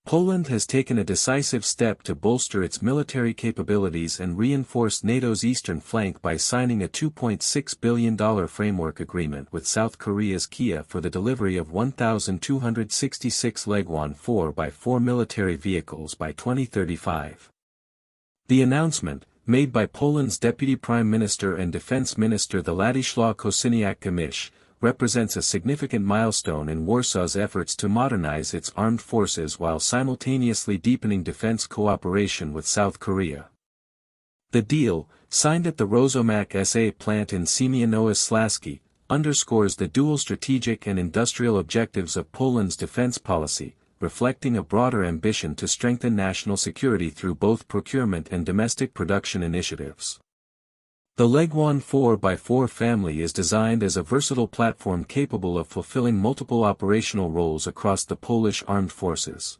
Poland has taken a decisive step to bolster its military capabilities and reinforce NATO's eastern flank by signing a $2.6 billion framework agreement with South Korea's Kia for the delivery of 1,266 Legwan 4x4 military vehicles by 2035. The announcement, made by Poland's Deputy Prime Minister and Defense Minister Władysław Kosiniak-Kamysz, represents a significant milestone in Warsaw's efforts to modernize its armed forces while simultaneously deepening defense cooperation with South Korea. The deal, signed at the Rosomak SA plant in Siemianowie-Śląskie, underscores the dual strategic and industrial objectives of Poland's defense policy, reflecting a broader ambition to strengthen national security through both procurement and domestic production initiatives. The Legwan 4x4 family is designed as a versatile platform capable of fulfilling multiple operational roles across the Polish armed forces.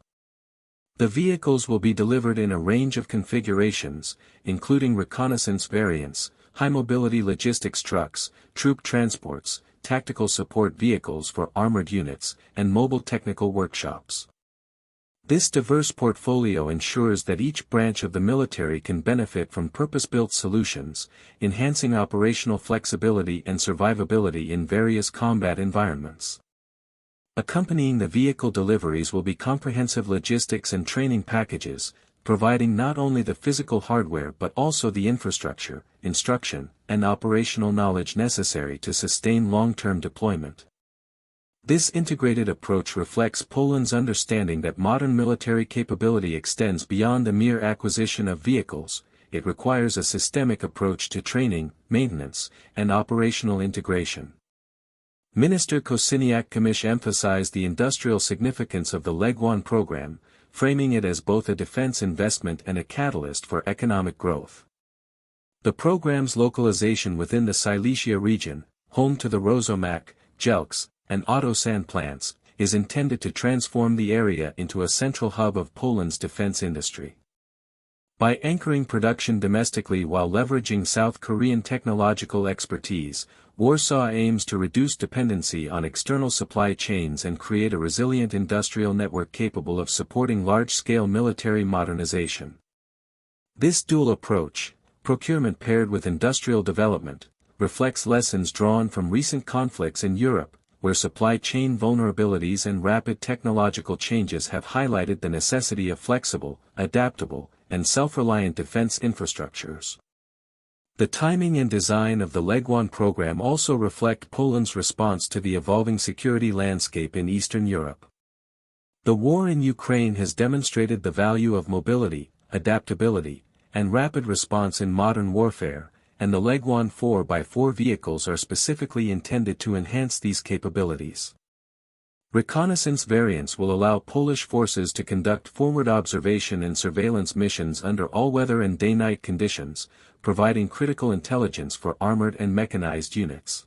The vehicles will be delivered in a range of configurations, including reconnaissance variants, high-mobility logistics trucks, troop transports, tactical support vehicles for armored units, and mobile technical workshops. This diverse portfolio ensures that each branch of the military can benefit from purpose-built solutions, enhancing operational flexibility and survivability in various combat environments. Accompanying the vehicle deliveries will be comprehensive logistics and training packages, providing not only the physical hardware but also the infrastructure, instruction, and operational knowledge necessary to sustain long-term deployment. This integrated approach reflects Poland's understanding that modern military capability extends beyond the mere acquisition of vehicles. It requires a systemic approach to training, maintenance, and operational integration. Minister Kosiniak-Kamysz emphasized the industrial significance of the Legwan program, framing it as both a defense investment and a catalyst for economic growth. The program's localization within the Silesia region, home to the Rosomak, Jelks, and Autosan plants, is intended to transform the area into a central hub of Poland's defense industry. By anchoring production domestically while leveraging South Korean technological expertise, Warsaw aims to reduce dependency on external supply chains and create a resilient industrial network capable of supporting large-scale military modernization. This dual approach, procurement paired with industrial development, reflects lessons drawn from recent conflicts in Europe, where supply chain vulnerabilities and rapid technological changes have highlighted the necessity of flexible, adaptable, and self-reliant defense infrastructures. The timing and design of the Legwan program also reflect Poland's response to the evolving security landscape in Eastern Europe. The war in Ukraine has demonstrated the value of mobility, adaptability, and rapid response in modern warfare, and the Legwan 4x4 vehicles are specifically intended to enhance these capabilities. Reconnaissance variants will allow Polish forces to conduct forward observation and surveillance missions under all-weather and day-night conditions, providing critical intelligence for armored and mechanized units.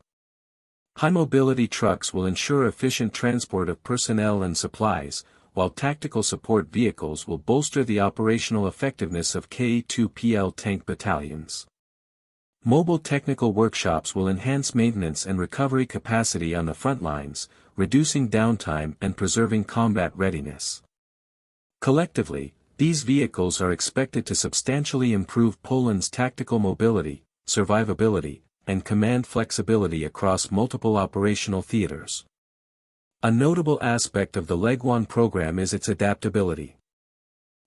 High-mobility trucks will ensure efficient transport of personnel and supplies, while tactical support vehicles will bolster the operational effectiveness of K2PL tank battalions. Mobile technical workshops will enhance maintenance and recovery capacity on the front lines, reducing downtime and preserving combat readiness. Collectively, these vehicles are expected to substantially improve Poland's tactical mobility, survivability, and command flexibility across multiple operational theaters. A notable aspect of the Legwan program is its adaptability.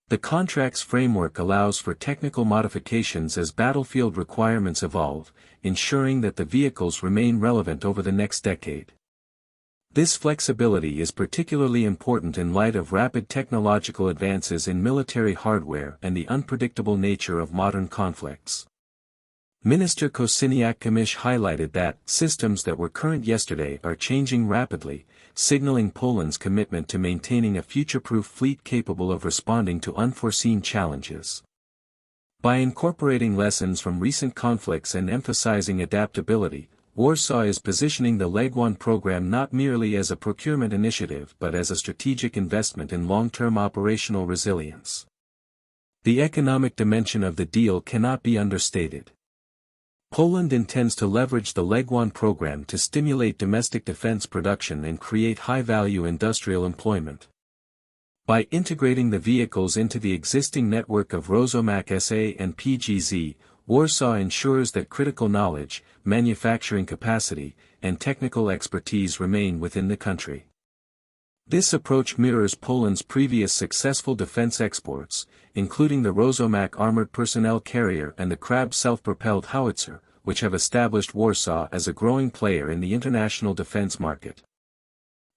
The contract's framework allows for technical modifications as battlefield requirements evolve, ensuring that the vehicles remain relevant over the next decade. This flexibility is particularly important in light of rapid technological advances in military hardware and the unpredictable nature of modern conflicts. Minister Kosiniak-Kamysz highlighted that systems that were current yesterday are changing rapidly, signaling Poland's commitment to maintaining a future-proof fleet capable of responding to unforeseen challenges. By incorporating lessons from recent conflicts and emphasizing adaptability, Warsaw is positioning the Legwan program not merely as a procurement initiative but as a strategic investment in long-term operational resilience. The economic dimension of the deal cannot be understated. Poland intends to leverage the Legwan program to stimulate domestic defense production and create high-value industrial employment. By integrating the vehicles into the existing network of Rosomak SA and PGZ, Warsaw ensures that critical knowledge, manufacturing capacity, and technical expertise remain within the country. This approach mirrors Poland's previous successful defense exports, including the Rosomak armored personnel carrier and the Krab self-propelled howitzer, which have established Warsaw as a growing player in the international defense market.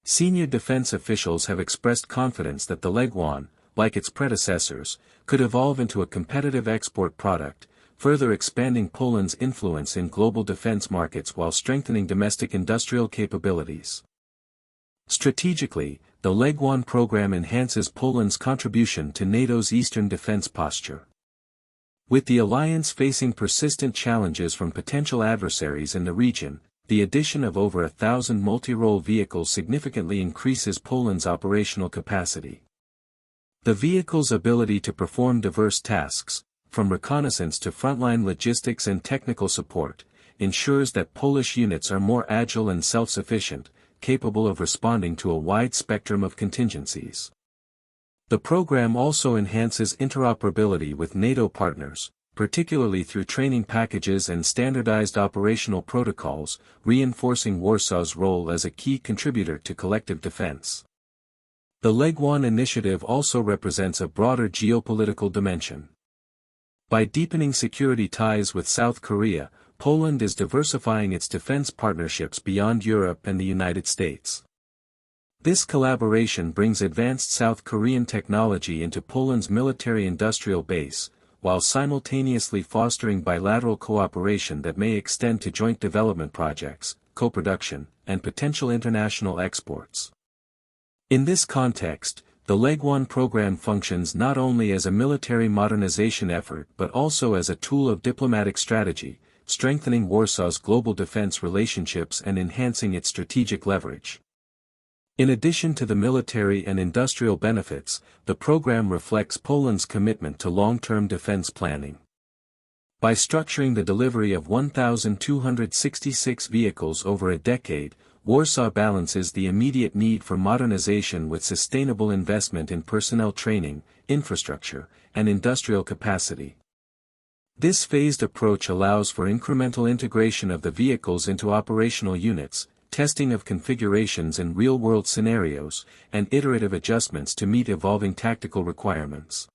Senior defense officials have expressed confidence that the Legwan, like its predecessors, could evolve into a competitive export product, further expanding Poland's influence in global defense markets while strengthening domestic industrial capabilities. Strategically, the Legwan program enhances Poland's contribution to NATO's eastern defense posture. With the alliance facing persistent challenges from potential adversaries in the region, the addition of over 1,000 multi-role vehicles significantly increases Poland's operational capacity. The vehicle's ability to perform diverse tasks, from reconnaissance to frontline logistics and technical support, ensures that Polish units are more agile and self-sufficient, capable of responding to a wide spectrum of contingencies. The program also enhances interoperability with NATO partners, particularly through training packages and standardized operational protocols, reinforcing Warsaw's role as a key contributor to collective defense. The Legwan initiative also represents a broader geopolitical dimension. By deepening security ties with South Korea, Poland is diversifying its defense partnerships beyond Europe and the United States. This collaboration brings advanced South Korean technology into Poland's military-industrial base, while simultaneously fostering bilateral cooperation that may extend to joint development projects, co-production, and potential international exports. In this context, the Legwan program functions not only as a military modernization effort but also as a tool of diplomatic strategy, strengthening Warsaw's global defense relationships and enhancing its strategic leverage. In addition to the military and industrial benefits, the program reflects Poland's commitment to long-term defense planning. By structuring the delivery of 1,266 vehicles over a decade, Warsaw balances the immediate need for modernization with sustainable investment in personnel training, infrastructure, and industrial capacity. This phased approach allows for incremental integration of the vehicles into operational units, testing of configurations in real-world scenarios, and iterative adjustments to meet evolving tactical requirements.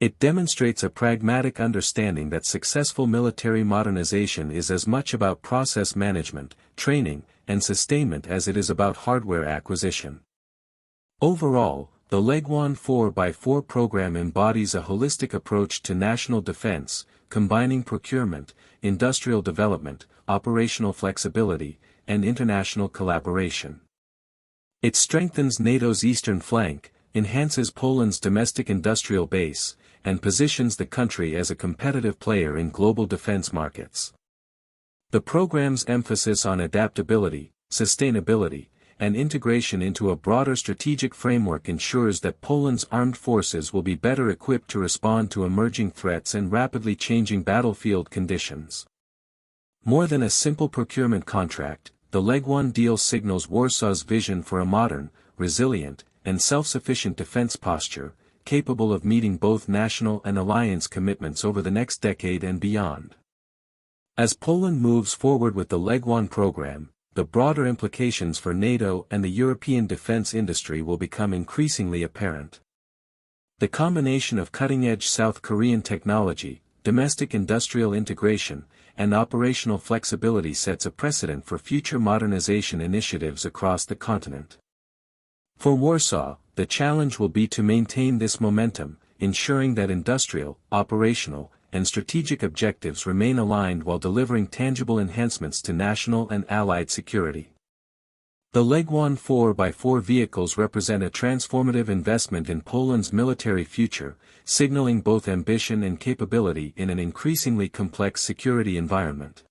It demonstrates a pragmatic understanding that successful military modernization is as much about process management, training, and sustainment as it is about hardware acquisition. Overall, the Legwan 4x4 program embodies a holistic approach to national defense, combining procurement, industrial development, operational flexibility, and international collaboration. It strengthens NATO's eastern flank, enhances Poland's domestic industrial base, and positions the country as a competitive player in global defense markets. The program's emphasis on adaptability, sustainability, and integration into a broader strategic framework ensures that Poland's armed forces will be better equipped to respond to emerging threats and rapidly changing battlefield conditions. More than a simple procurement contract, the Legwan deal signals Warsaw's vision for a modern, resilient, and self-sufficient defense posture, capable of meeting both national and alliance commitments over the next decade and beyond. As Poland moves forward with the Legwan program, the broader implications for NATO and the European defense industry will become increasingly apparent. The combination of cutting-edge South Korean technology, domestic industrial integration, and operational flexibility sets a precedent for future modernization initiatives across the continent. For Warsaw, the challenge will be to maintain this momentum, ensuring that industrial, operational, and strategic objectives remain aligned while delivering tangible enhancements to national and allied security. The Legwan 4x4 vehicles represent a transformative investment in Poland's military future, signaling both ambition and capability in an increasingly complex security environment.